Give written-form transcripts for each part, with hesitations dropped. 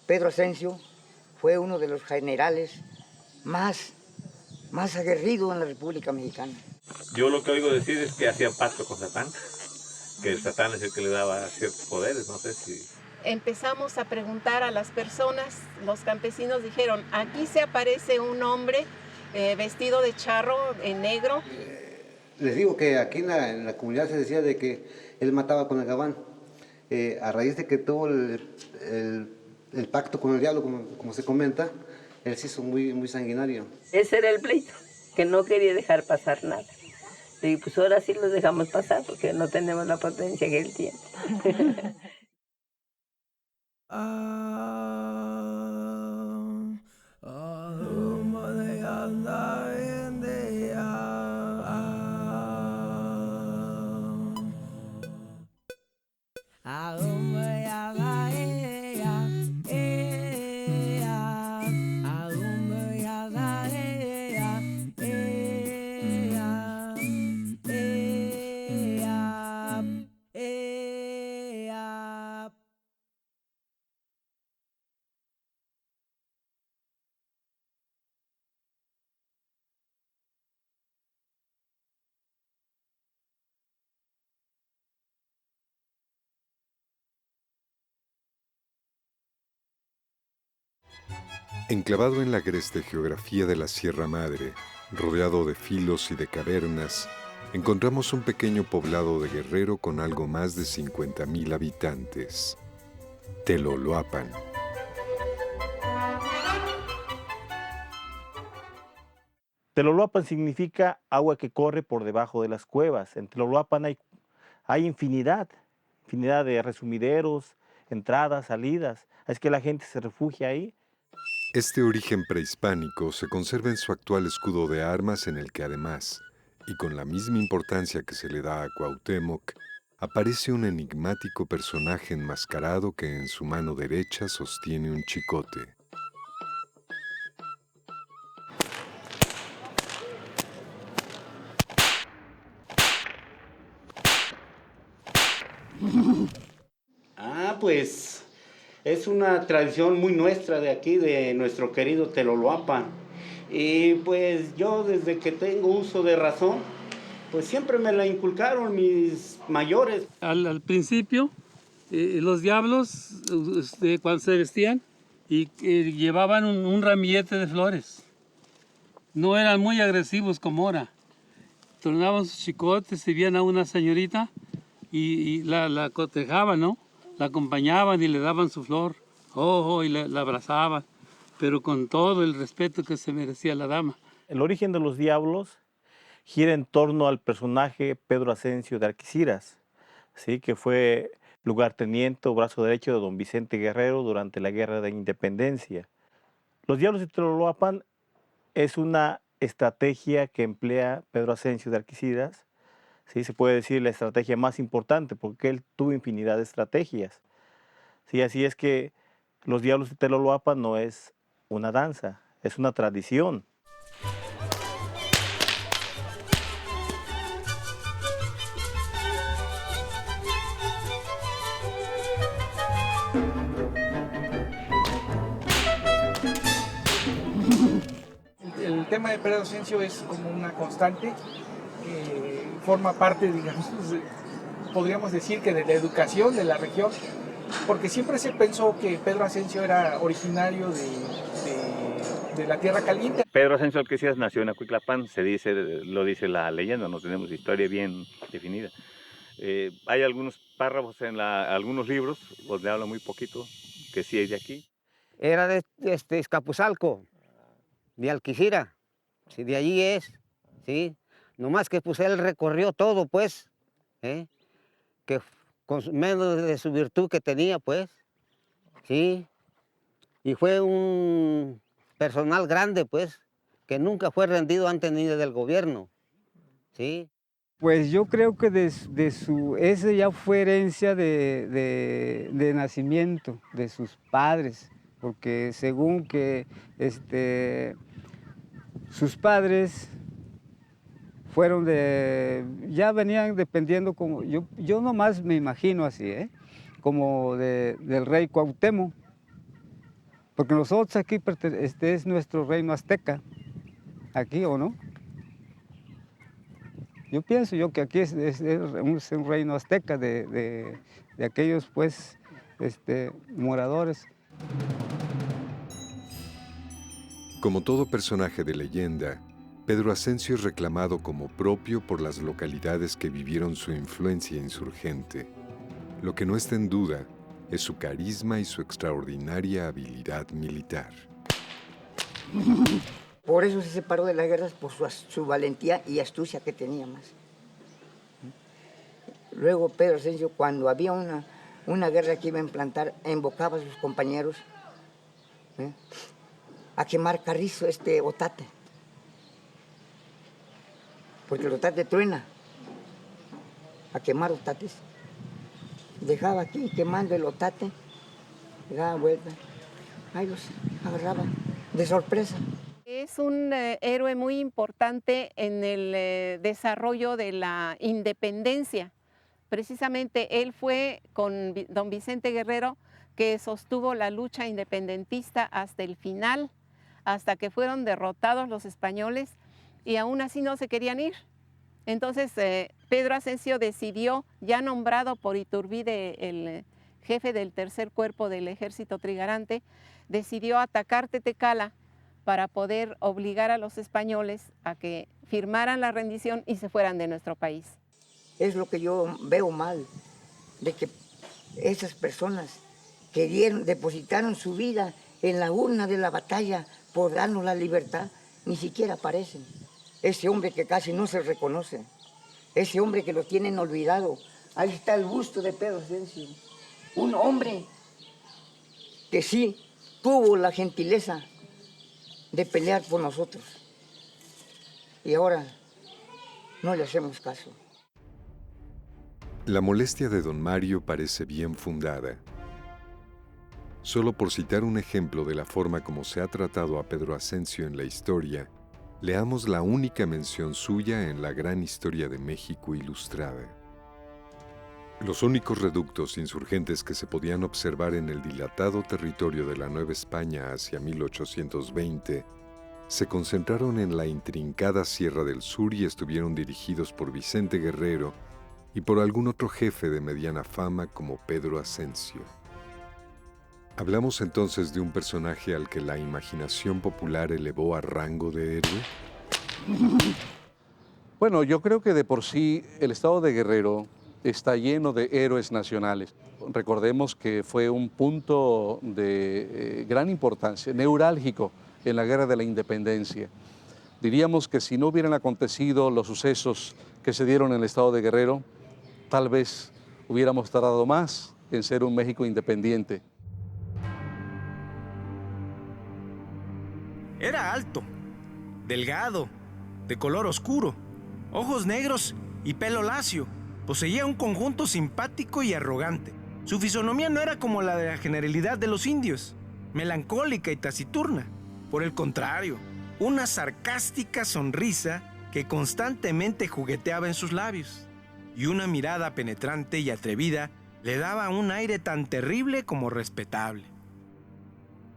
Pedro Ascencio fue uno de los generales más aguerridos en la República Mexicana. Yo lo que oigo decir es que hacía pacto con Satán, que el Satán es el que le daba ciertos poderes, no sé si... Empezamos a preguntar a las personas, los campesinos dijeron, aquí se aparece un hombre vestido de charro, en negro. Les digo que aquí en la comunidad se decía de que él mataba con el gabán. A raíz de que tuvo el pacto con el diablo, como se comenta, él se hizo muy sanguinario. Ese era el pleito, que no quería dejar pasar nada. Y pues ahora sí lo dejamos pasar porque no tenemos la potencia que él tiene. Enclavado en la agreste geografía de la Sierra Madre, rodeado de filos y de cavernas, encontramos un pequeño poblado de Guerrero con algo más de 50,000 habitantes. Teloloapan. Teloloapan significa agua que corre por debajo de las cuevas. En Teloloapan hay infinidad de resumideros, entradas, salidas. Es que la gente se refugia ahí. Este origen prehispánico se conserva en su actual escudo de armas, en el que además, y con la misma importancia que se le da a Cuauhtémoc, aparece un enigmático personaje enmascarado que en su mano derecha sostiene un chicote. Pues es una tradición muy nuestra de aquí, de nuestro querido Teloloapan. Y pues yo desde que tengo uso de razón, pues siempre me la inculcaron mis mayores. Al principio, los diablos cuando se vestían y llevaban un ramillete de flores. No eran muy agresivos como ahora. Tornaban sus chicotes y veían a una señorita y la cotejaban, ¿no? La acompañaban y le daban su flor, y la abrazaban, pero con todo el respeto que se merecía la dama. El origen de los diablos gira en torno al personaje Pedro Ascencio de Algeciras, ¿sí? Que fue lugarteniente o brazo derecho de don Vicente Guerrero durante la Guerra de Independencia. Los diablos de Teloloapan es una estrategia que emplea Pedro Ascencio de Algeciras. Sí, se puede decir la estrategia más importante porque él tuvo infinidad de estrategias. Sí, así es que los diablos de Teloloapan no es una danza, es una tradición. El tema de Pedro Ascencio es como una constante. Forma parte, digamos, podríamos decir que de la educación de la región, porque siempre se pensó que Pedro Ascencio era originario de la Tierra Caliente. Pedro Ascencio Algeciras nació en Acuiclapán, lo dice la leyenda, no tenemos historia bien definida. Hay algunos párrafos en algunos libros donde habla muy poquito, que sí es de aquí. Era de Escapuzalco, de Alquicira, sí, de allí es, sí. Nomás que pues él recorrió todo, pues, que con menos de su virtud que tenía, pues, sí. Y fue un personal grande, pues, que nunca fue rendido ante ni del gobierno, sí. Pues yo creo que ese ya fue herencia de nacimiento de sus padres, porque según que sus padres ya venían dependiendo como, yo nomás me imagino así, como del rey Cuauhtémoc, Porque nosotros aquí, este es nuestro reino azteca, aquí o no. Yo pienso que aquí es un reino azteca de aquellos pues moradores. Como todo personaje de leyenda, Pedro Asensio es reclamado como propio por las localidades que vivieron su influencia insurgente. Lo que no está en duda es su carisma y su extraordinaria habilidad militar. Por eso se separó de las guerras, por su valentía y astucia que tenía más. Luego Pedro Asensio, cuando había una guerra que iba a implantar, invocaba a sus compañeros a quemar carrizo, otate. Porque el otate truena, a quemar otates. Dejaba aquí quemando el otate, daba vuelta, ahí los agarraba de sorpresa. Es un héroe muy importante en el desarrollo de la independencia. Precisamente él fue con don Vicente Guerrero que sostuvo la lucha independentista hasta el final, hasta que fueron derrotados los españoles y aún así no se querían ir. Entonces Pedro Asensio decidió, ya nombrado por Iturbide el jefe del tercer cuerpo del ejército trigarante, decidió atacar Tetecala para poder obligar a los españoles a que firmaran la rendición y se fueran de nuestro país. Es lo que yo veo mal, de que esas personas depositaron su vida en la urna de la batalla por darnos la libertad, ni siquiera aparecen. Ese hombre que casi no se reconoce, ese hombre que lo tienen olvidado. Ahí está el busto de Pedro Asensio, un hombre que sí tuvo la gentileza de pelear por nosotros. Y ahora no le hacemos caso. La molestia de don Mario parece bien fundada. Solo por citar un ejemplo de la forma como se ha tratado a Pedro Asensio en la historia, leamos la única mención suya en la gran historia de México ilustrada. Los únicos reductos insurgentes que se podían observar en el dilatado territorio de la Nueva España hacia 1820 se concentraron en la intrincada Sierra del Sur y estuvieron dirigidos por Vicente Guerrero y por algún otro jefe de mediana fama como Pedro Asensio. ¿Hablamos entonces de un personaje al que la imaginación popular elevó a rango de héroe? Bueno, yo creo que de por sí el estado de Guerrero está lleno de héroes nacionales. Recordemos que fue un punto de gran importancia, neurálgico en la Guerra de la Independencia. Diríamos que si no hubieran acontecido los sucesos que se dieron en el estado de Guerrero, tal vez hubiéramos tardado más en ser un México independiente. Era alto, delgado, de color oscuro, ojos negros y pelo lacio. Poseía un conjunto simpático y arrogante. Su fisonomía no era como la de la generalidad de los indios, melancólica y taciturna. Por el contrario, una sarcástica sonrisa que constantemente jugueteaba en sus labios, y una mirada penetrante y atrevida le daba un aire tan terrible como respetable.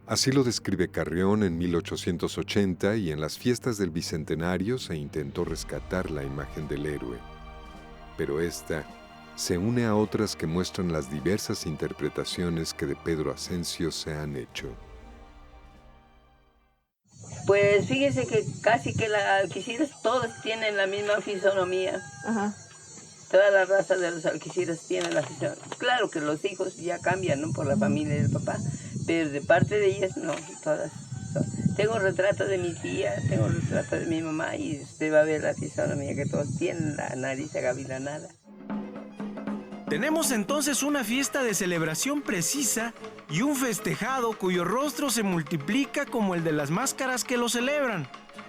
Así lo describe Carrión en 1880 y en las fiestas del Bicentenario se intentó rescatar la imagen del héroe. Pero esta se une a otras que muestran las diversas interpretaciones que de Pedro Asensio se han hecho. Pues fíjese que casi que las alquiciras todas tienen la misma fisonomía. Ajá. Toda la raza de los alquiciras tienen la fisonomía. Claro que los hijos ya cambian, ¿no? Por la familia del papá, pero de parte de ellas no, todas son. Tengo retrato de mi tía, tengo retrato de mi mamá y usted va a ver la fisonomía que todos tienen, la nariz agavilanada. Tenemos entonces una fiesta de celebración precisa y un festejado cuyo rostro se multiplica como el de las máscaras que lo celebran.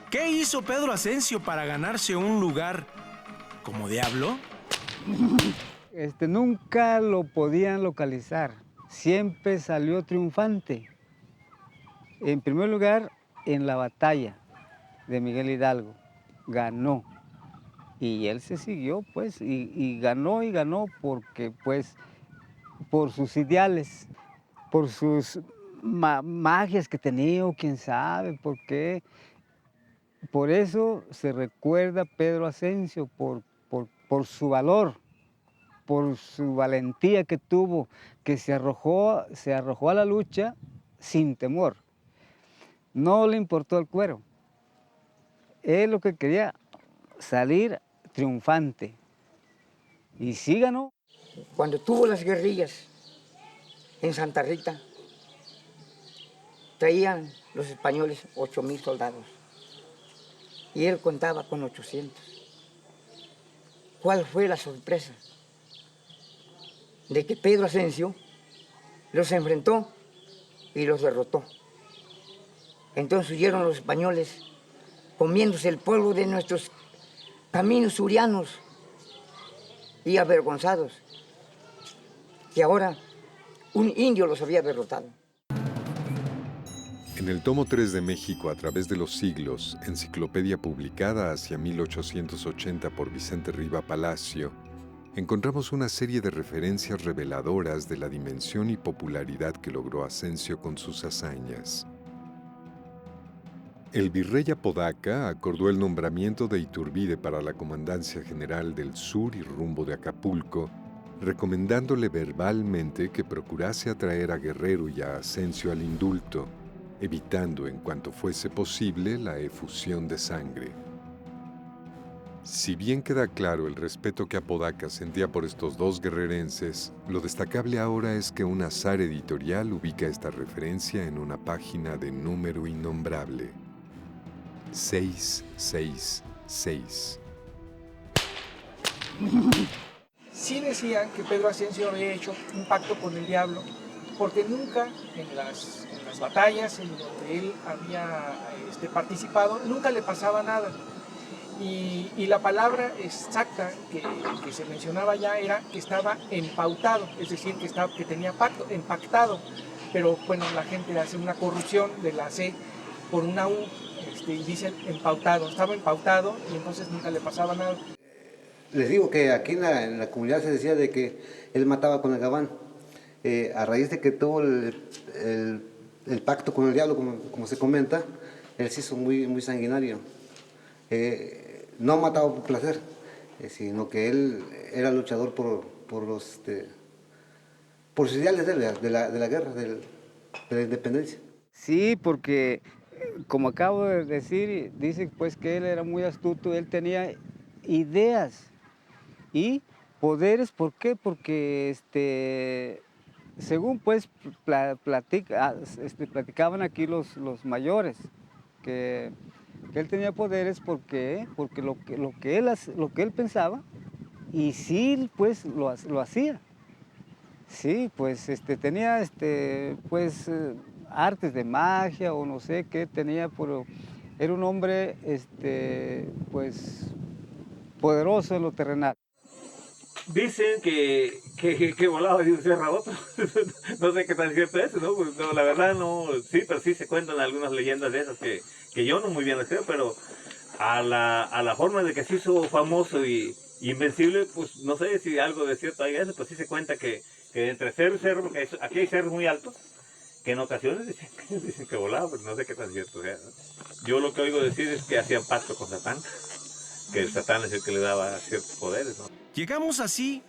¿Qué hizo Pedro Asensio para ganarse un lugar como diablo? Nunca lo podían localizar, siempre salió triunfante. En primer lugar, en la batalla de Miguel Hidalgo, ganó. Y él se siguió, pues, y ganó porque, pues, por sus ideales, por sus magias que tenía, o quién sabe por qué. Por eso se recuerda a Pedro Ascencio, por su valor, por su valentía que tuvo, que se arrojó a la lucha sin temor. No le importó el cuero. Él lo que quería, salir triunfante. Y sí ganó. Cuando tuvo las guerrillas en Santa Rita, traían los españoles 8,000 soldados. Y él contaba con 800. ¿Cuál fue la sorpresa? De que Pedro Ascencio los enfrentó y los derrotó. Entonces huyeron los españoles comiéndose el polvo de nuestros caminos surianos y avergonzados, que ahora un indio los había derrotado. En el tomo 3 de México a través de los siglos, enciclopedia publicada hacia 1880 por Vicente Riva Palacio, encontramos una serie de referencias reveladoras de la dimensión y popularidad que logró Ascencio con sus hazañas. El virrey Apodaca acordó el nombramiento de Iturbide para la Comandancia General del Sur y rumbo de Acapulco, recomendándole verbalmente que procurase atraer a Guerrero y a Ascencio al indulto, evitando en cuanto fuese posible la efusión de sangre. Si bien queda claro el respeto que Apodaca sentía por estos dos guerrerenses, lo destacable ahora es que un azar editorial ubica esta referencia en una página de número innombrable. 666. Sí decían que Pedro Ascencio había hecho un pacto con el diablo, porque nunca en las batallas en donde él había participado, nunca le pasaba nada. Y la palabra exacta que se mencionaba ya era que estaba empautado, es decir, que tenía pacto, empactado. Pero bueno, la gente hace una corrupción de la C por una U, y dicen empautado, estaba empautado y entonces nunca le pasaba nada. Les digo que aquí en la comunidad se decía de que él mataba con el gabán. A raíz de que tuvo el pacto con el diablo, como se comenta, él se hizo muy sanguinario. No mataba por placer, sino que él era luchador por los ideales de la guerra, de la independencia. Sí, porque como acabo de decir, dice pues que él era muy astuto, él tenía ideas y poderes. ¿Por qué? Porque según pues platicaban aquí los mayores, que él tenía poderes porque lo que él pensaba, y sí pues lo hacía. Sí, pues tenía pues artes de magia o no sé qué tenía, pero era un hombre pues poderoso en lo terrenal. Dicen que volaba de un cerro a otro. No sé qué tan cierto es eso, ¿no? Pues no, la verdad no, sí, pero sí se cuentan algunas leyendas de esas que yo no muy bien las creo, pero a la forma de que se hizo famoso y invencible, pues no sé si algo de cierto hay eso, pues sí se cuenta que entre cerro y cerro, porque aquí hay cerros muy altos, que en ocasiones dicen que volaba, pero no sé qué tan cierto sea, ¿no? Yo lo que oigo decir es que hacían pacto con Satán, que el Satán es el que le daba ciertos poderes, ¿no? Llegamos así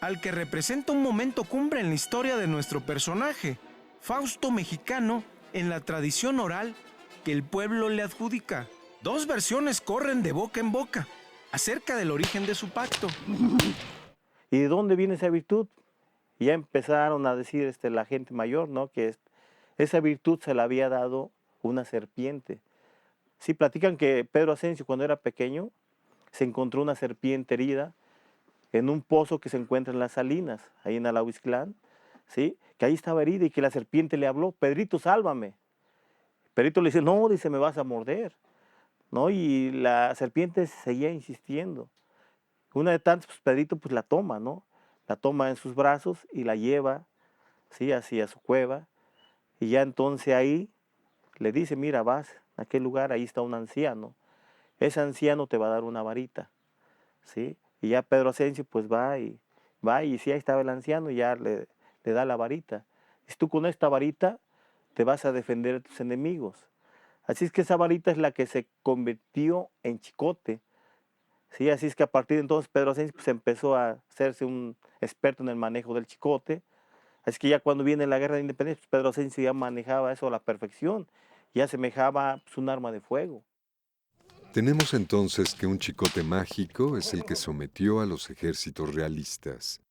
al que representa un momento cumbre en la historia de nuestro personaje, Fausto mexicano, en la tradición oral que el pueblo le adjudica. Dos versiones corren de boca en boca acerca del origen de su pacto. ¿Y de dónde viene esa virtud? Y ya empezaron a decir la gente mayor, ¿no? Que esa virtud se la había dado una serpiente. Sí, platican que Pedro Ascencio, cuando era pequeño, se encontró una serpiente herida en un pozo que se encuentra en las Salinas, ahí en Alahuizclán, ¿sí? Que ahí estaba herida y que la serpiente le habló: Pedrito, sálvame. Pedrito le dice: no, dice, me vas a morder, ¿no? Y la serpiente seguía insistiendo. Una de tantas, pues Pedrito pues la toma, ¿no? La toma en sus brazos y la lleva, ¿sí? Hacia su cueva. Y ya entonces ahí le dice: mira, vas a aquel lugar, ahí está un anciano. Ese anciano te va a dar una varita, ¿sí? Y ya Pedro Ascencio pues va y sí, ahí estaba el anciano y ya le da la varita. Dice: tú con esta varita te vas a defender de tus enemigos. Así es que esa varita es la que se convirtió en chicote. Sí, así es que a partir de entonces Pedro Ascencio pues, empezó a hacerse un experto en el manejo del chicote. Así que ya cuando viene la guerra de independencia, pues, Pedro Ascencio ya manejaba eso a la perfección, ya asemejaba pues, un arma de fuego. Tenemos entonces que un chicote mágico es el que sometió a los ejércitos realistas.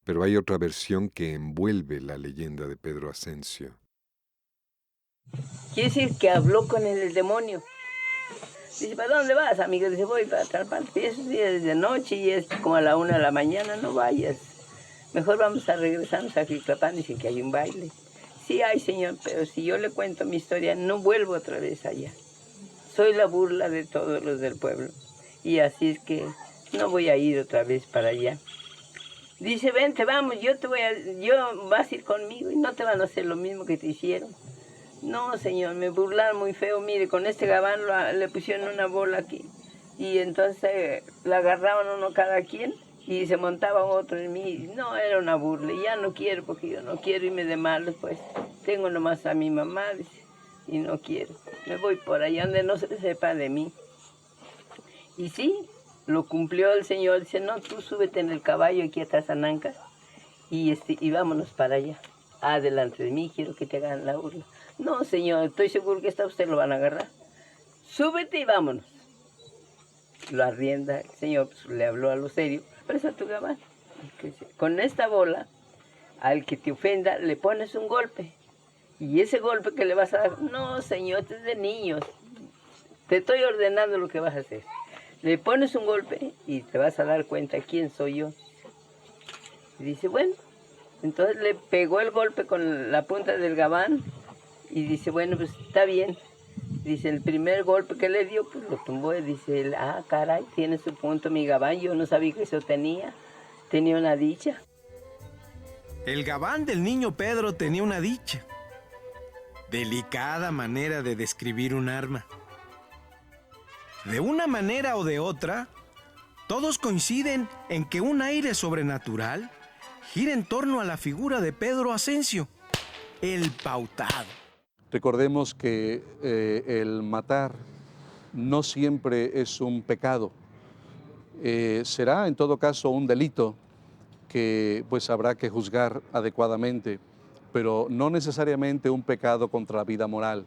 Pero hay otra versión que envuelve la leyenda de Pedro Ascencio. Quiere decir que habló con el demonio. Dice, ¿para dónde vas, amigo? Dice, voy para tal parte. Es de noche y es como a la 1 de la mañana, no vayas. Mejor vamos a regresarnos a Cuiclapán, dice que hay un baile. Sí hay, señor, pero si yo le cuento mi historia, no vuelvo otra vez allá. Soy la burla de todos los del pueblo. Y así es que no voy a ir otra vez para allá. Dice, vente, vamos, vas a ir conmigo y no te van a hacer lo mismo que te hicieron. No, señor, me burlaron muy feo. Mire, con este gabán le pusieron una bola aquí. Y entonces la agarraban uno cada quien y se montaba otro en mí. No, era una burla. Y ya no quiero, porque yo no quiero irme de malos, pues. Tengo nomás a mi mamá, dice, y no quiero. Me voy por allá donde no se sepa de mí. Y sí, lo cumplió el señor. Dice, no, tú súbete en el caballo aquí atrás a Nanca y vámonos para allá. Adelante de mí, quiero que te hagan la burla. No, señor, estoy seguro que esta usted lo van a agarrar. Súbete y vámonos. Lo arrienda el señor, pues, le habló a lo serio. Presta tu gabán. Con esta bola, al que te ofenda, le pones un golpe. Y ese golpe que le vas a dar, no, señor, este es de niños. Te estoy ordenando lo que vas a hacer. Le pones un golpe y te vas a dar cuenta quién soy yo. Y dice, bueno. Entonces le pegó el golpe con la punta del gabán y dice, bueno, pues está bien. Dice, el primer golpe que le dio, pues lo tumbó y dice, caray, tiene su punto mi gabán, yo no sabía que eso tenía una dicha. El gabán del niño Pedro tenía una dicha. Delicada manera de describir un arma. De una manera o de otra, todos coinciden en que un aire sobrenatural gira en torno a la figura de Pedro Ascencio, el pautado. Recordemos que el matar no siempre es un pecado. Será en todo caso un delito que pues habrá que juzgar adecuadamente, pero no necesariamente un pecado contra la vida moral,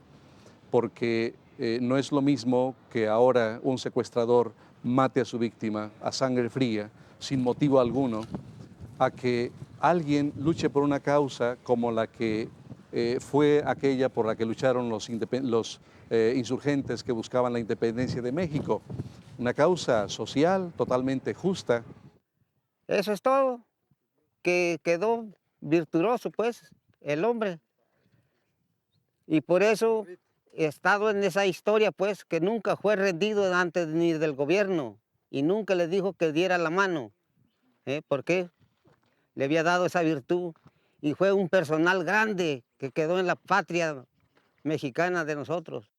porque no es lo mismo que ahora un secuestrador mate a su víctima a sangre fría, sin motivo alguno, a que alguien luche por una causa como la que fue aquella por la que lucharon los insurgentes que buscaban la independencia de México. Una causa social totalmente justa. Eso es todo, que quedó virtuoso pues el hombre. Y por eso he estado en esa historia pues que nunca fue rendido antes ni del gobierno y nunca le dijo que diera la mano. ¿Por qué? Le había dado esa virtud y fue un personal grande que quedó en la patria mexicana de nosotros.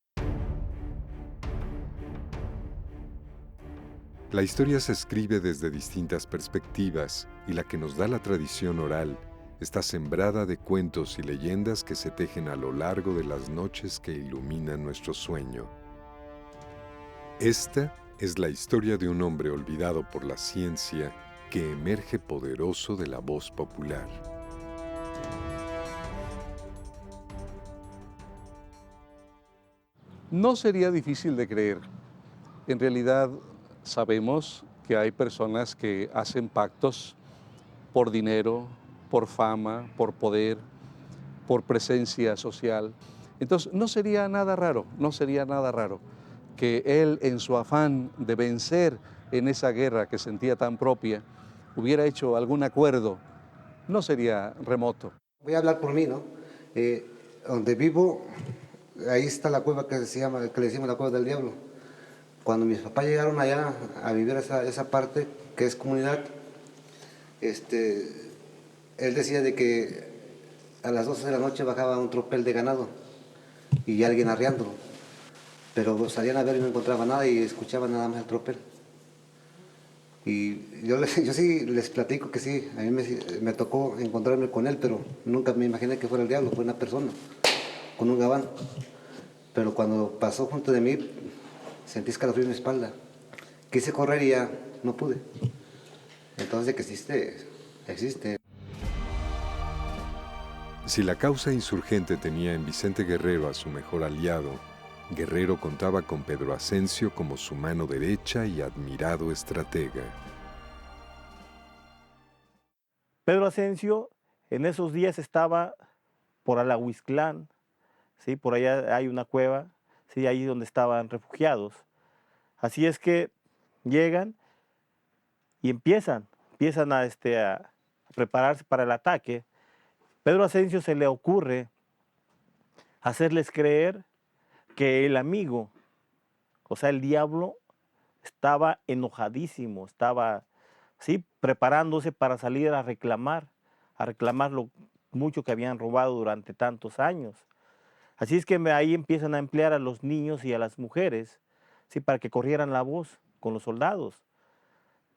La historia se escribe desde distintas perspectivas y la que nos da la tradición oral está sembrada de cuentos y leyendas que se tejen a lo largo de las noches que iluminan nuestro sueño. Esta es la historia de un hombre olvidado por la ciencia que emerge poderoso de la voz popular. No sería difícil de creer. En realidad sabemos que hay personas que hacen pactos por dinero, por fama, por poder, por presencia social. Entonces no sería nada raro que él, en su afán de vencer en esa guerra que sentía tan propia, hubiera hecho algún acuerdo. No sería remoto. Voy a hablar por mí, ¿no? Donde vivo, ahí está la cueva que le decimos la cueva del diablo. Cuando mis papás llegaron allá a vivir esa parte que es comunidad, él decía de que a las 12 de la noche bajaba un tropel de ganado y alguien arreándolo. Pero salían a ver y no encontraban nada y escuchaban nada más el tropel. Y yo sí les platico que sí, a mí me tocó encontrarme con él, pero nunca me imaginé que fuera el diablo, fue una persona. con un gabán. Pero cuando pasó junto de mí, sentí escalofrío en mi espalda. Quise correr y ya no pude. Entonces, que existe, existe. Si la causa insurgente tenía en Vicente Guerrero a su mejor aliado, Guerrero contaba con Pedro Asensio como su mano derecha y admirado estratega. Pedro Asensio en esos días estaba por Alahuizclán, ¿sí? Por allá hay una cueva, ¿sí? Ahí donde estaban refugiados. Así es que llegan y empiezan a prepararse para el ataque. Pedro Asensio se le ocurre hacerles creer que el amigo, o sea, el diablo, estaba enojadísimo, estaba, ¿sí?, preparándose para salir a reclamar lo mucho que habían robado durante tantos años. Así es que ahí empiezan a emplear a los niños y a las mujeres, ¿sí?, para que corrieran la voz con los soldados.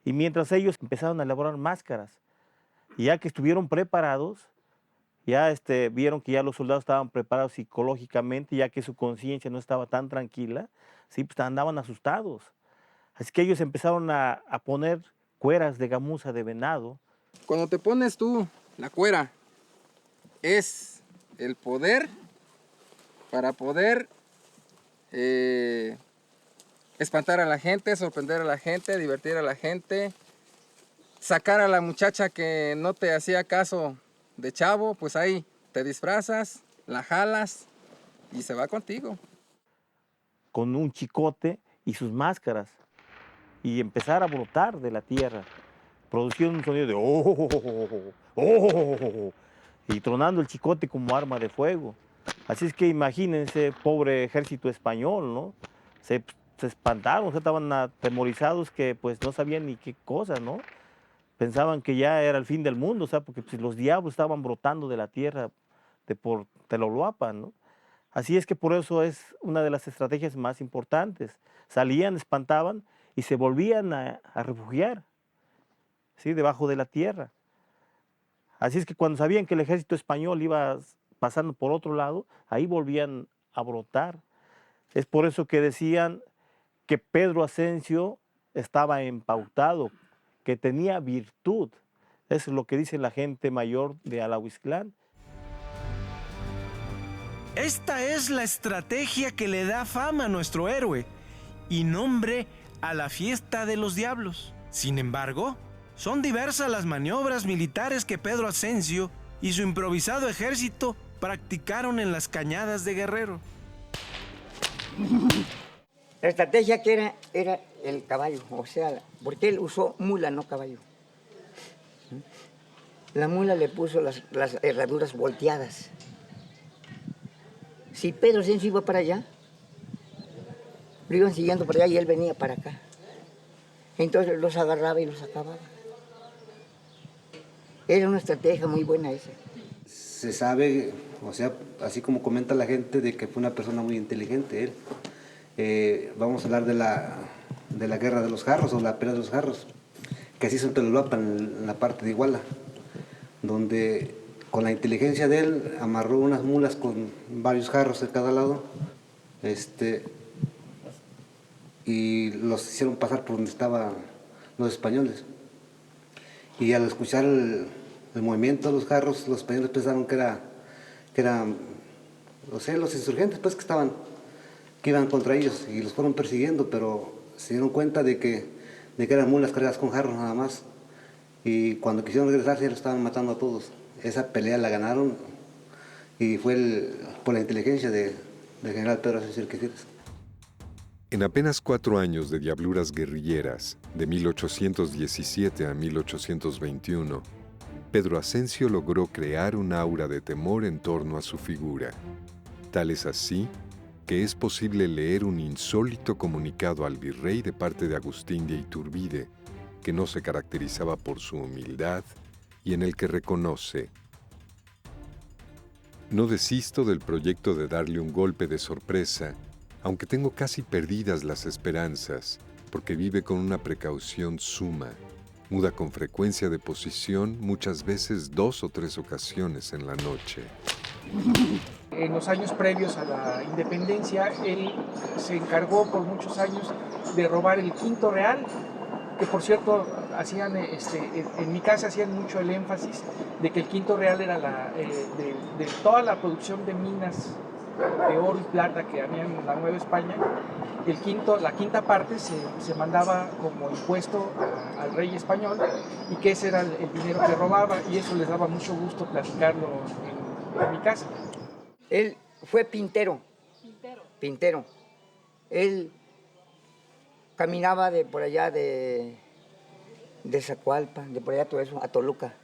Y mientras ellos empezaron a elaborar máscaras, y ya que estuvieron preparados, ya vieron que ya los soldados estaban preparados psicológicamente, ya que su conciencia no estaba tan tranquila, ¿sí?, pues andaban asustados. Así que ellos empezaron a poner cueras de gamuza de venado. Cuando te pones tú la cuera, es el poder para poder espantar a la gente, sorprender a la gente, divertir a la gente, sacar a la muchacha que no te hacía caso de chavo, pues ahí te disfrazas, la jalas y se va contigo. Con un chicote y sus máscaras, y empezar a brotar de la tierra, produciendo un sonido de oh, oh, oh, y tronando el chicote como arma de fuego. Así es que imagínense, pobre ejército español, ¿no? Se espantaron, o sea, estaban atemorizados que pues no sabían ni qué cosa, ¿no? Pensaban que ya era el fin del mundo, o sea, porque pues, los diablos estaban brotando de la tierra por Teloloapan, ¿no? Así es que por eso es una de las estrategias más importantes. Salían, espantaban y se volvían a refugiar, ¿sí?, debajo de la tierra. Así es que cuando sabían que el ejército español iba pasando por otro lado, ahí volvían a brotar. Es por eso que decían que Pedro Asensio estaba empautado, que tenía virtud. Eso es lo que dice la gente mayor de Alahuizclán. Esta es la estrategia que le da fama a nuestro héroe y nombre a la fiesta de los diablos. Sin embargo, son diversas las maniobras militares que Pedro Asensio y su improvisado ejército practicaron en las cañadas de Guerrero. La estrategia que era el caballo, o sea, porque él usó mula, no caballo. La mula le puso las herraduras volteadas. Si Pedro Asensio iba para allá, lo iban siguiendo para allá y él venía para acá. Entonces los agarraba y los acababa. Era una estrategia muy buena esa. Se sabe, o sea, así como comenta la gente, de que fue una persona muy inteligente él. Vamos a hablar de la guerra de los jarros, o la pelea de los jarros, que así hizo en Teloloapan, en la parte de Iguala, donde con la inteligencia de él amarró unas mulas con varios jarros de cada lado, y los hicieron pasar por donde estaban los españoles. Y al escuchar el movimiento de los jarros, los españoles pensaron que eran los insurgentes, pues, que iban contra ellos, y los fueron persiguiendo, pero se dieron cuenta de que eran mulas cargadas con jarros nada más. Y cuando quisieron regresarse, ya los estaban matando a todos. Esa pelea la ganaron y fue por la inteligencia del general Pedro Asensio Algeciras. En apenas 4 años de diabluras guerrilleras, de 1817 a 1821, Pedro Asensio logró crear un aura de temor en torno a su figura. Tal es así que es posible leer un insólito comunicado al virrey de parte de Agustín de Iturbide, que no se caracterizaba por su humildad y en el que reconoce: no desisto del proyecto de darle un golpe de sorpresa, aunque tengo casi perdidas las esperanzas, porque vive con una precaución suma, muda con frecuencia de posición, muchas veces 2 o 3 ocasiones en la noche. en los años previos a la independencia, él se encargó por muchos años de robar el quinto real, que por cierto hacían, en mi casa hacían mucho el énfasis de que el quinto real era de toda la producción de minas de oro y plata que había en la Nueva España. La quinta parte se mandaba como impuesto al rey español, y que ese era el dinero que robaba, y eso les daba mucho gusto platicarlo en mi casa. Él fue pintero. Pintero. Él caminaba de por allá de Zacualpa, de por allá todo eso, a Toluca,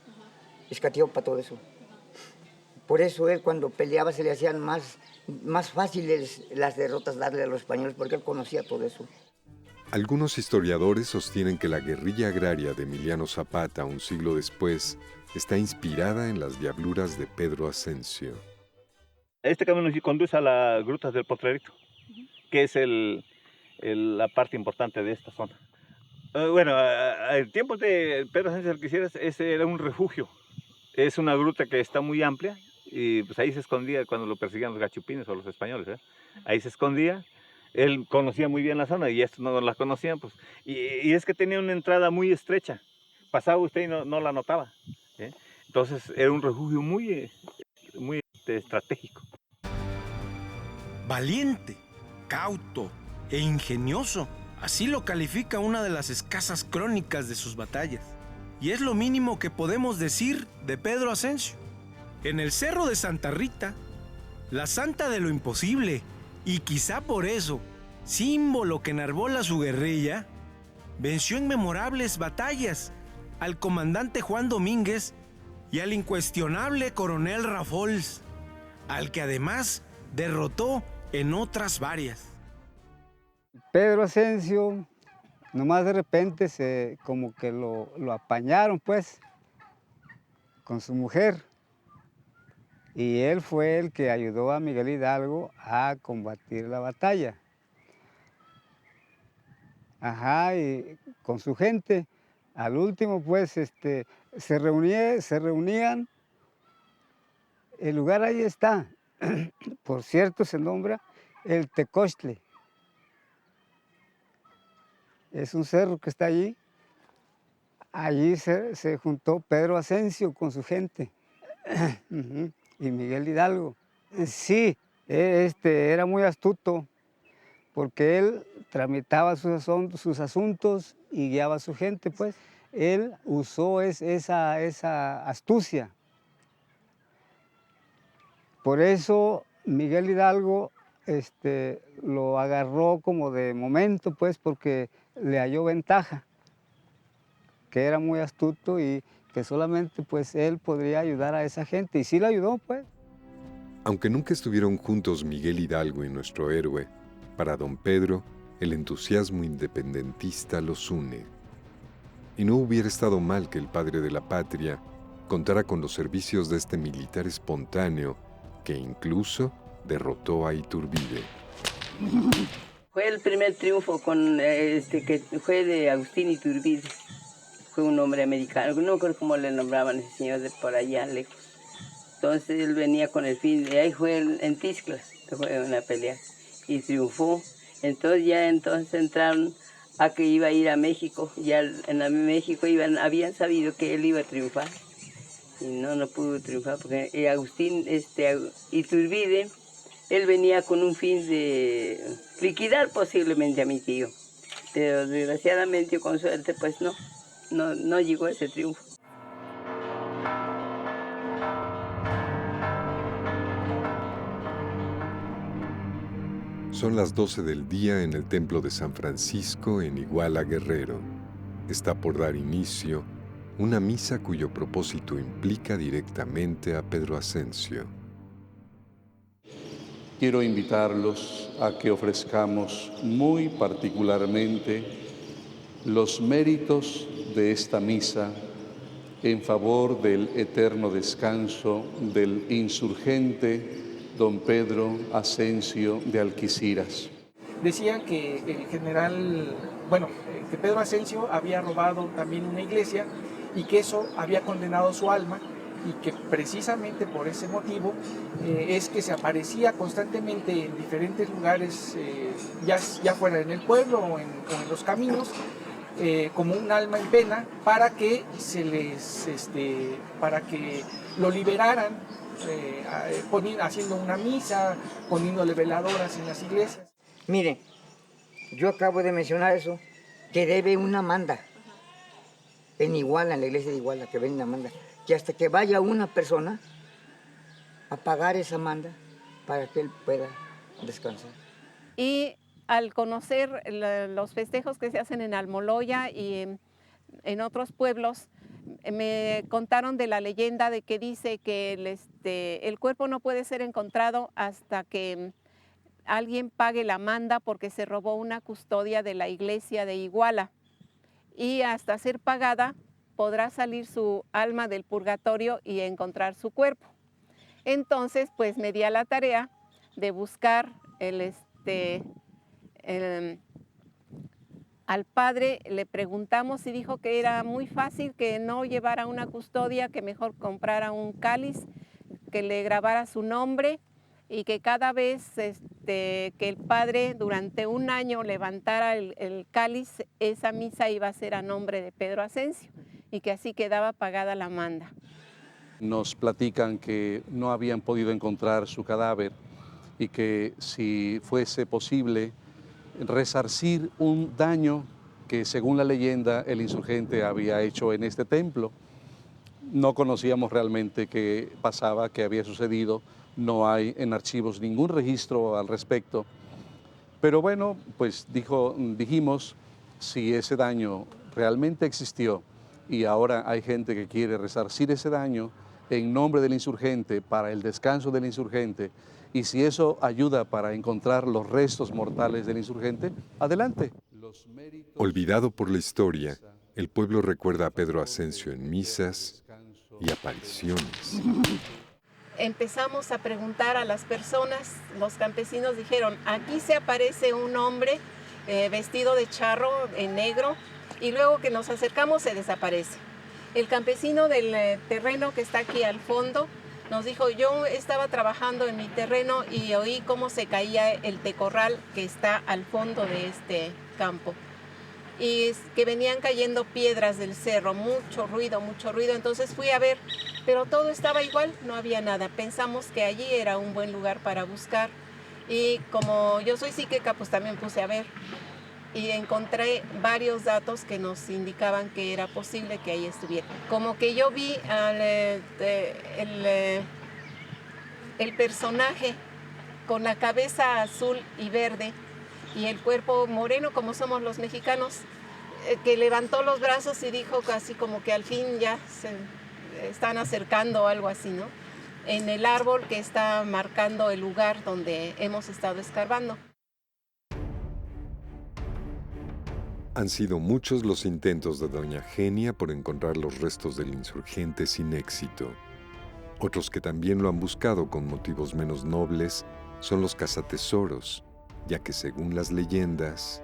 Escatiopa, todo eso. Por eso él, cuando peleaba, se le hacían más fáciles las derrotas darle a los españoles, porque él conocía todo eso. Algunos historiadores sostienen que la guerrilla agraria de Emiliano Zapata un siglo después está inspirada en las diabluras de Pedro Ascencio. Este camino conduce a las grutas del Potrerito, que es la parte importante de esta zona. Bueno, en tiempos de Pedro Ascencio de Alquiciras, ese era un refugio. Es una gruta que está muy amplia, y pues ahí se escondía cuando lo perseguían los gachupines o los españoles, ¿eh? Ahí se escondía. Él conocía muy bien la zona y estos no la conocían, pues. Y es que tenía una entrada muy estrecha. Pasaba usted y no la notaba, ¿eh? Entonces era un refugio muy estratégico. Valiente, cauto e ingenioso. Así lo califica una de las escasas crónicas de sus batallas. Y es lo mínimo que podemos decir de Pedro Ascencio. En el Cerro de Santa Rita, la santa de lo imposible, y quizá por eso, símbolo que enarbola su guerrilla, venció en memorables batallas al comandante Juan Domínguez y al incuestionable coronel Rafols, al que además derrotó en otras varias. Pedro Ascencio, nomás de repente como que lo apañaron, pues, con su mujer. Y él fue el que ayudó a Miguel Hidalgo a combatir la batalla. Ajá, y con su gente. Al último, pues, se reunían. El lugar ahí está. Por cierto, se nombra el Tecostle. Es un cerro que está allí. Allí se juntó Pedro Ascencio con su gente. Y Miguel Hidalgo. Sí, era muy astuto, porque él tramitaba sus asuntos y guiaba a su gente, pues. Él usó esa astucia. Por eso Miguel Hidalgo lo agarró como de momento, pues, porque le halló ventaja, que era muy astuto y que solamente pues él podría ayudar a esa gente, y sí lo ayudó, pues. Aunque nunca estuvieron juntos Miguel Hidalgo y nuestro héroe, para don Pedro el entusiasmo independentista los une. Y no hubiera estado mal que el padre de la patria contara con los servicios de este militar espontáneo que incluso derrotó a Iturbide. Fue el primer triunfo que fue de Agustín Iturbide. Fue un hombre americano, no creo cómo le nombraban ese señor de por allá lejos. Entonces él venía con el fin, de ahí fue en Tizclas, que fue una pelea, y triunfó. Entonces entraron a que iba a ir a México, ya en México habían sabido que él iba a triunfar, y no pudo triunfar, porque Agustín Iturbide, él venía con un fin de liquidar posiblemente a mi tío, pero desgraciadamente, con suerte, pues no llegó a ese triunfo. Son las 12 del día en el Templo de San Francisco en Iguala, Guerrero. Está por dar inicio una misa cuyo propósito implica directamente a Pedro Ascencio. Quiero invitarlos a que ofrezcamos muy particularmente los méritos de esta misa en favor del eterno descanso del insurgente don Pedro Ascencio de Alquiciras. Decían que que Pedro Ascencio había robado también una iglesia y que eso había condenado su alma, y que precisamente por ese motivo es que se aparecía constantemente en diferentes lugares, ya fuera en el pueblo o en los caminos, como un alma en pena, para que para que lo liberaran, haciendo una misa, poniéndole veladoras en las iglesias. Mire, yo acabo de mencionar eso, que debe una manda en Iguala, en la iglesia de Iguala, que ven una manda, que hasta que vaya una persona a pagar esa manda para que él pueda descansar. Y al conocer los festejos que se hacen en Almoloya y en otros pueblos, me contaron de la leyenda de que dice que el cuerpo no puede ser encontrado hasta que alguien pague la manda porque se robó una custodia de la iglesia de Iguala. Y hasta ser pagada podrá salir su alma del purgatorio y encontrar su cuerpo. Entonces, pues me di a la tarea de buscar al padre, le preguntamos y dijo que era muy fácil, que no llevara una custodia, que mejor comprara un cáliz, que le grabara su nombre y que cada vez que el padre durante un año levantara el cáliz, esa misa iba a ser a nombre de Pedro Ascencio y que así quedaba pagada la manda. Nos platican que no habían podido encontrar su cadáver y que si fuese posible resarcir un daño que según la leyenda el insurgente había hecho en este templo. No conocíamos realmente qué pasaba, qué había sucedido, no hay en archivos ningún registro al respecto. Pero bueno, pues dijimos, si ese daño realmente existió y ahora hay gente que quiere resarcir ese daño en nombre del insurgente, para el descanso del insurgente, y si eso ayuda para encontrar los restos mortales del insurgente, adelante. Olvidado por la historia, el pueblo recuerda a Pedro Ascencio en misas y apariciones. Empezamos a preguntar a las personas, los campesinos dijeron, aquí se aparece un hombre vestido de charro en negro, y luego que nos acercamos se desaparece. El campesino del terreno que está aquí al fondo nos dijo, yo estaba trabajando en mi terreno y oí cómo se caía el tecorral que está al fondo de este campo. Y que venían cayendo piedras del cerro, mucho ruido, entonces fui a ver, pero todo estaba igual, no había nada. Pensamos que allí era un buen lugar para buscar y como yo soy psíquica, pues también puse a ver y encontré varios datos que nos indicaban que era posible que ahí estuviera. Como que yo vi el personaje con la cabeza azul y verde y el cuerpo moreno, como somos los mexicanos, que levantó los brazos y dijo casi como que al fin ya se están acercando o algo así, ¿no? En el árbol que está marcando el lugar donde hemos estado escarbando. Han sido muchos los intentos de doña Genia por encontrar los restos del insurgente sin éxito. Otros que también lo han buscado con motivos menos nobles son los cazatesoros, ya que según las leyendas...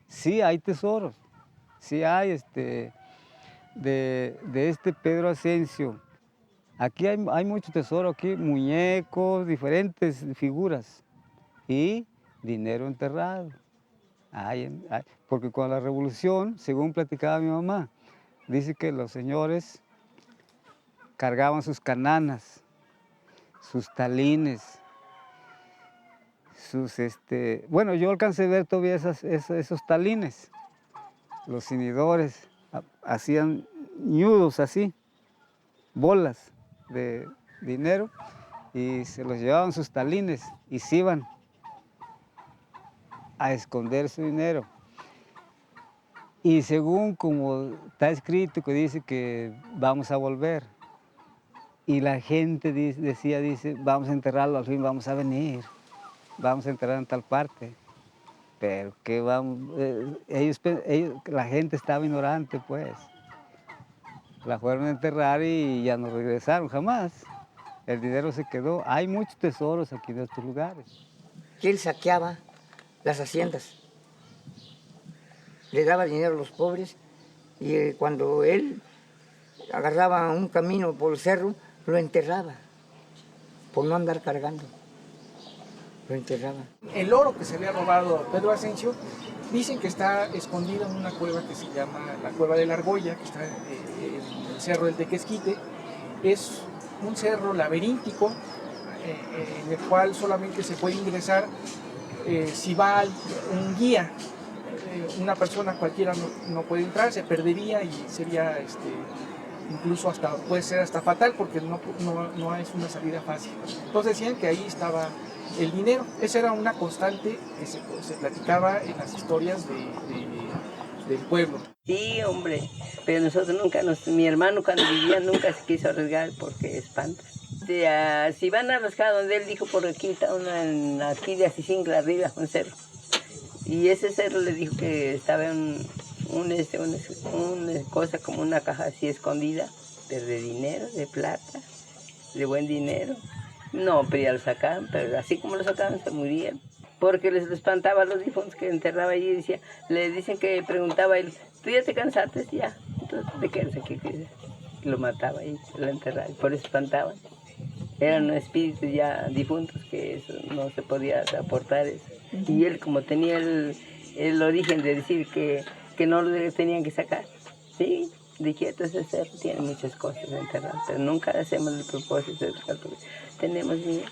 Sí hay tesoros, sí hay de este Pedro Ascencio. Aquí hay mucho tesoro, aquí muñecos, diferentes figuras y dinero enterrado. Porque con la revolución, según platicaba mi mamá, dice que los señores cargaban sus cananas, sus talines, bueno, yo alcancé a ver todavía esos talines. Los cinidores hacían ñudos así, bolas de dinero, y se los llevaban sus talines y se iban a esconder su dinero. Y según como está escrito, que dice que vamos a volver. Y la gente dice, vamos a enterrarlo, al fin vamos a venir. Vamos a enterrar en tal parte. Pero que vamos, la gente estaba ignorante, pues. La fueron a enterrar y ya no regresaron jamás. El dinero se quedó. Hay muchos tesoros aquí en estos lugares. Que él saqueaba las haciendas. Le daba dinero a los pobres y cuando él agarraba un camino por el cerro, lo enterraba, por no andar cargando. Lo enterraba. El oro que se había robado Pedro Asensio, dicen que está escondido en una cueva que se llama la Cueva de la Argolla, que está en el cerro del Tequesquite. Es un cerro laberíntico en el cual solamente se puede ingresar si va un guía. Una persona cualquiera no puede entrar, se perdería y sería incluso puede ser hasta fatal porque no es una salida fácil. Entonces decían que ahí estaba el dinero. Esa era una constante que se platicaba en las historias del pueblo. Sí, hombre, pero nosotros nunca, mi hermano cuando vivía nunca se quiso arriesgar porque espanta. Si van a rascar donde él dijo, por aquí está aquí de Asisincla arriba, un cerro. Y ese cerro le dijo que estaba en una cosa como una caja así escondida, pero de dinero, de plata, de buen dinero. No, pero ya lo sacaban, pero así como lo sacaban se morían. Porque les espantaba a los difuntos que enterraba allí y decía, le dicen que preguntaba a él, ¿tú ya te cansaste? Ya, entonces ¿de qué eres aquí? Lo mataba y lo enterraba, y por eso espantaban. Eran espíritus ya difuntos que eso no se podía aportar eso. Y él como tenía el origen de decir que no lo tenían que sacar, sí, de quieto ese cerro tiene muchas cosas enterradas, pero nunca hacemos el propósito de buscar porque tenemos dinero.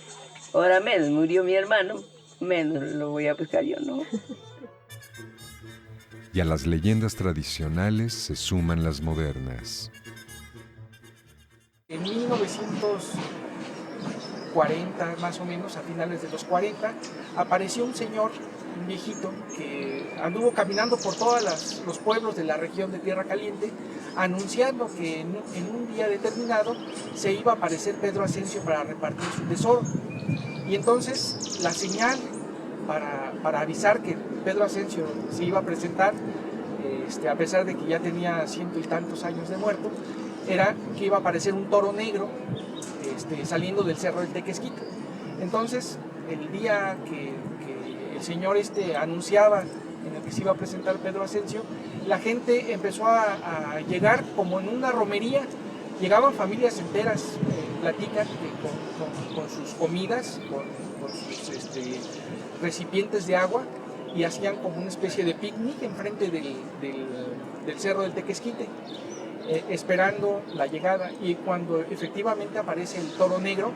Ahora menos, murió mi hermano, menos lo voy a buscar yo, ¿no? Y a las leyendas tradicionales se suman las modernas. En 1940, más o menos, a finales de los 40, apareció un señor, un viejito, que anduvo caminando por todos los pueblos de la región de Tierra Caliente, anunciando que en un día determinado se iba a aparecer Pedro Asensio para repartir su tesoro. Y entonces la señal para avisar que Pedro Asensio se iba a presentar, a pesar de que ya tenía 100 y tantos años de muerto, era que iba a aparecer un toro negro saliendo del cerro del Tequesquite. Entonces, el día que el señor anunciaba en el que se iba a presentar Pedro Asensio, la gente empezó a llegar como en una romería. Llegaban familias enteras, platican con sus comidas, con sus recipientes de agua, y hacían como una especie de picnic enfrente del cerro del Tequesquite, esperando la llegada. Y cuando efectivamente aparece el toro negro,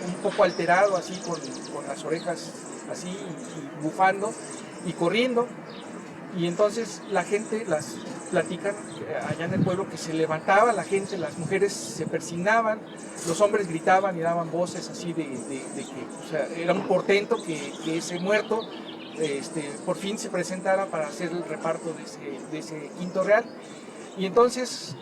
un poco alterado, así con las orejas así, y bufando y corriendo, y entonces la gente las platican allá en el pueblo que se levantaba la gente, las mujeres se persignaban, los hombres gritaban y daban voces así de que, o sea, era un portento que ese muerto por fin se presentara para hacer el reparto de ese quinto real. Y entonces,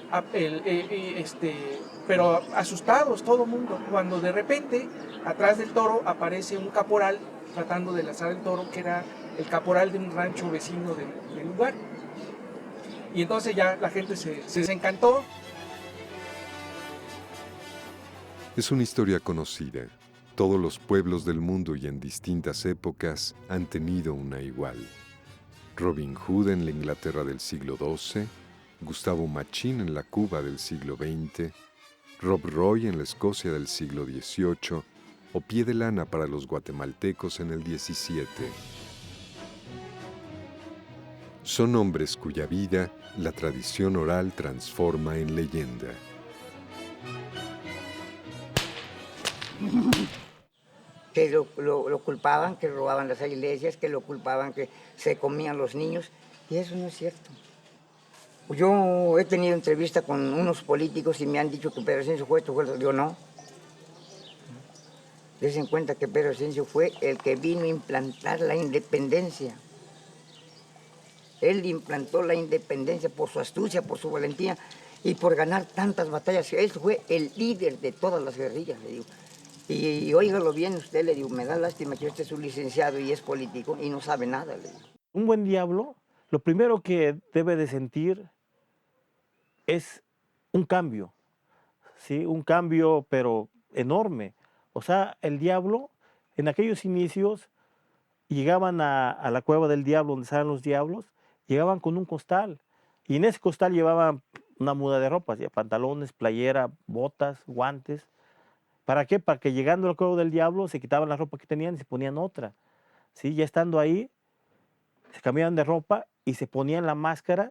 pero asustados todo el mundo, cuando de repente atrás del toro aparece un caporal tratando de lazar el toro, que era el caporal de un rancho vecino del lugar. Y entonces ya la gente se desencantó. Es una historia conocida. Todos los pueblos del mundo y en distintas épocas han tenido una igual. Robin Hood en la Inglaterra del siglo XII, Gustavo Machín en la Cuba del siglo XX, Rob Roy en la Escocia del siglo XVIII o Pie de Lana para los guatemaltecos en el XVII. Son hombres cuya vida la tradición oral transforma en leyenda. Que lo culpaban, que robaban las iglesias, que lo culpaban, que se comían los niños, y eso no es cierto. Yo he tenido entrevista con unos políticos y me han dicho que Pedro Asensio fue esto, yo no. Desen cuenta que Pedro Asensio fue el que vino a implantar la independencia. Él implantó la independencia por su astucia, por su valentía y por ganar tantas batallas. Él fue el líder de todas las guerrillas, le digo. Y óigalo bien usted, le digo, me da lástima que usted es un licenciado y es político y no sabe nada, le digo. Un buen diablo, lo primero que debe de sentir es un cambio, ¿sí? Un cambio, pero enorme. O sea, el diablo, en aquellos inicios, llegaban a la cueva del diablo, donde estaban los diablos, llegaban con un costal Y en ese costal llevaban una muda de ropa, ¿sí? Pantalones, playera, botas, guantes. ¿Para qué? Para que llegando al cueva del diablo se quitaban la ropa que tenían y se ponían otra. ¿Sí? Ya estando ahí, se cambiaban de ropa y se ponían la máscara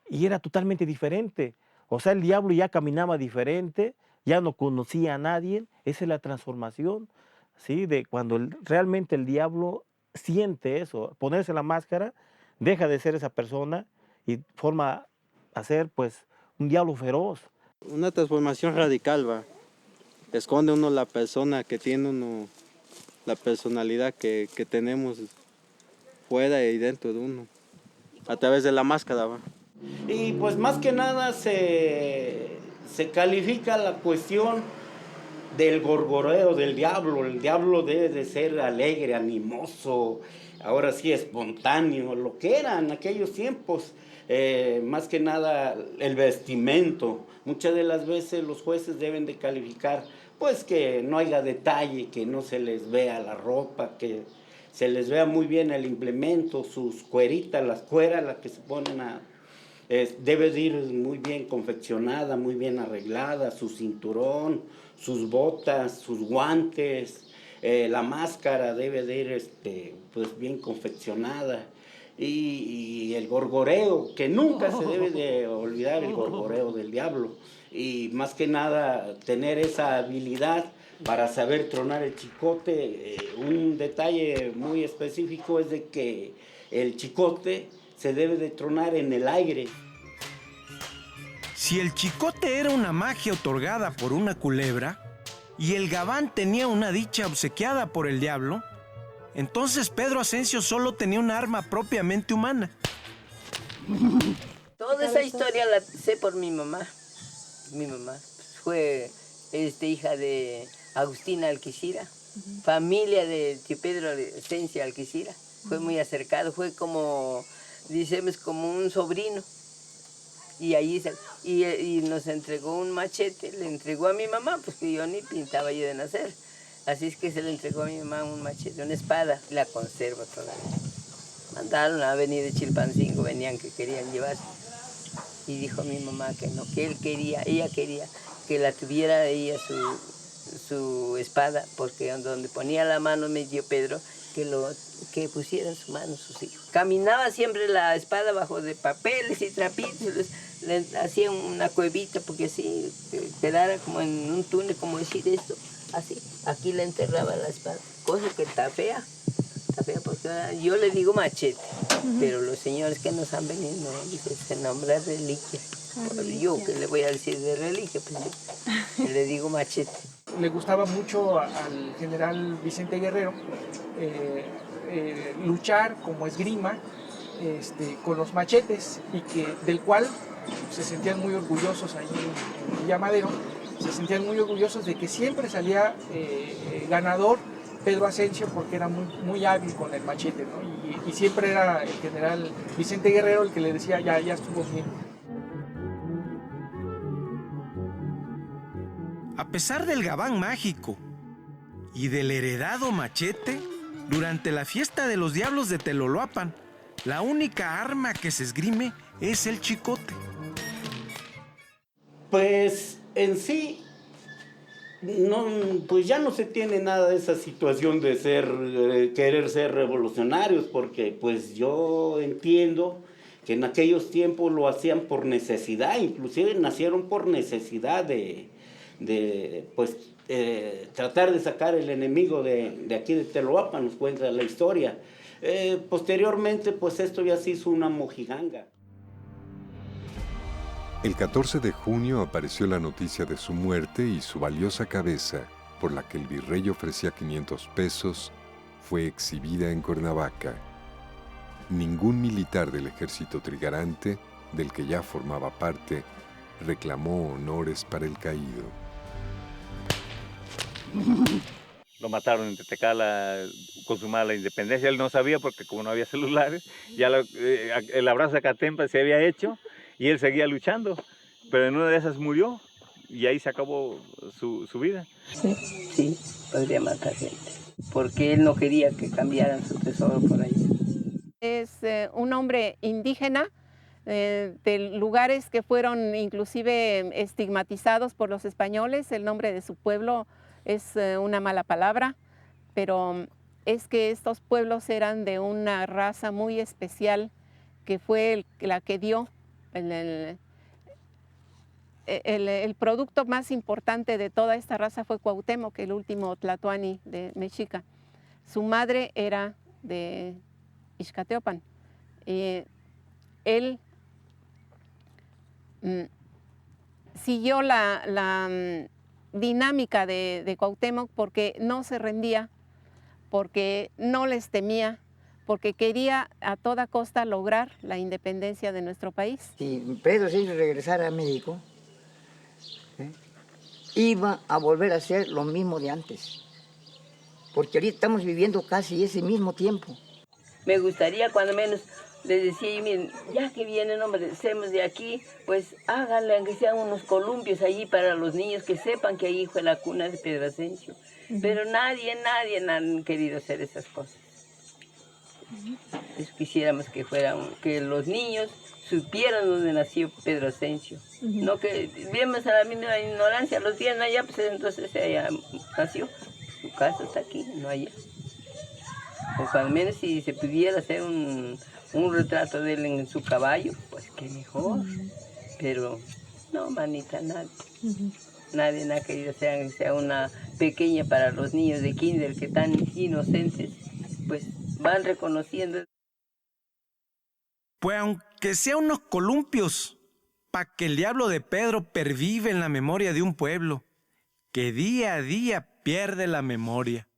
y era totalmente diferente. O sea, el diablo ya caminaba diferente, ya no conocía a nadie. Esa es la transformación, ¿sí? De cuando realmente el diablo siente eso, ponerse la máscara, deja de ser esa persona y forma a ser, pues, un diablo feroz. Una transformación radical, va. Esconde uno la persona que tiene uno, la personalidad que tenemos fuera y dentro de uno, a través de la máscara, va. Y pues más que nada se califica la cuestión del gorgoreo del diablo. El diablo debe de ser alegre, animoso, ahora sí espontáneo, lo que era en aquellos tiempos. Más que nada el vestimento. Muchas de las veces los jueces deben de calificar pues que no haya detalle, que no se les vea la ropa, que se les vea muy bien el implemento, sus cueritas, las cueras, las que se ponen debe de ir muy bien confeccionada, muy bien arreglada, su cinturón, sus botas, sus guantes, la máscara debe de ir pues bien confeccionada. Y el gorgoreo, que nunca se debe de olvidar el gorgoreo del diablo. Y más que nada tener esa habilidad para saber tronar el chicote. Un detalle muy específico es de que el chicote se debe de tronar en el aire. Si el chicote era una magia otorgada por una culebra y el gabán tenía una dicha obsequiada por el diablo, entonces Pedro Ascencio solo tenía un arma propiamente humana. Toda esa historia la sé por mi mamá. Mi mamá fue hija de Agustina Alquicira, familia de tío Pedro Ascencio Alquicira. Fue muy acercado, fue como, decimos, como un sobrino. Y ahí y nos entregó un machete, le entregó a mi mamá, pues que yo ni pintaba yo de nacer. Así es que se le entregó a mi mamá un machete, una espada, la conservo todavía. Mandaron a venir de Chilpancingo, venían que querían llevarse. Y dijo mi mamá que no, que ella quería que la tuviera ella su espada, porque donde ponía la mano me dio Pedro, que pusiera en su mano sus hijos. Caminaba siempre la espada bajo de papeles y trapitos, le hacía una cuevita, porque así quedara como en un túnel, como decir esto. Así, aquí le enterraba la espada, cosa que está fea porque yo le digo machete, pero los señores que nos han venido, no, dicen, se nombra reliquia. Yo que le voy a decir de reliquia, pues le digo machete. Le gustaba mucho al general Vicente Guerrero luchar como esgrima con los machetes, y del cual se sentían muy orgullosos allí en Villa Madero. Se sentían muy orgullosos de que siempre salía ganador Pedro Ascencio, porque era muy hábil con el machete, ¿no? Y siempre era el general Vicente Guerrero el que le decía, ya estuvo bien. A pesar del gabán mágico y del heredado machete, durante la fiesta de los diablos de Teloloapan, la única arma que se esgrime es el chicote. Pues en sí, no, pues ya no se tiene nada de esa situación de querer ser revolucionarios, porque pues yo entiendo que en aquellos tiempos lo hacían por necesidad, inclusive nacieron por necesidad de tratar de sacar el enemigo de aquí de Teloloapan, nos cuenta la historia. Posteriormente, pues esto ya se hizo una mojiganga. El 14 de junio apareció la noticia de su muerte y su valiosa cabeza, por la que el virrey ofrecía 500 pesos, fue exhibida en Cuernavaca. Ningún militar del ejército trigarante, del que ya formaba parte, reclamó honores para el caído. Lo mataron en Tetecala, consumada la independencia. Él no sabía porque como no había celulares, ya el abrazo a Catempa se había hecho y él seguía luchando, pero en una de esas murió y ahí se acabó su vida. Sí, podría matar gente, porque él no quería que cambiaran su tesoro por ahí. Es un hombre indígena de lugares que fueron inclusive estigmatizados por los españoles. El nombre de su pueblo es una mala palabra, pero es que estos pueblos eran de una raza muy especial que fue la que dio el producto más importante de toda esta raza fue Cuauhtémoc, el último tlatoani de Mexica. Su madre era de Ixcateopan. Él siguió la dinámica de Cuauhtémoc porque no se rendía, porque no les temía, porque quería a toda costa lograr la independencia de nuestro país. Si Pedro Asensio regresara a México, iba a volver a hacer lo mismo de antes, porque ahorita estamos viviendo casi ese mismo tiempo. Me gustaría cuando menos les decía, miren, ya que vienen, hombre, hacemos de aquí, pues háganle, aunque sean unos columpios allí para los niños, que sepan que ahí fue la cuna de Pedro Asensio. Pero nadie han querido hacer esas cosas. Quisiéramos que los niños supieran dónde nació Pedro Asensio. No que vivimos a la misma ignorancia, los días allá, pues entonces allá nació. Su casa está aquí, no allá. O al menos si se pudiera hacer un retrato de él en su caballo, pues qué mejor. Pero no, manita, nadie. Nadie ha querido hacer que sea una pequeña para los niños de kinder que tan inocentes, pues van reconociendo. Pues aunque sea unos columpios, para que el diablo de Pedro pervive en la memoria de un pueblo que día a día pierde la memoria.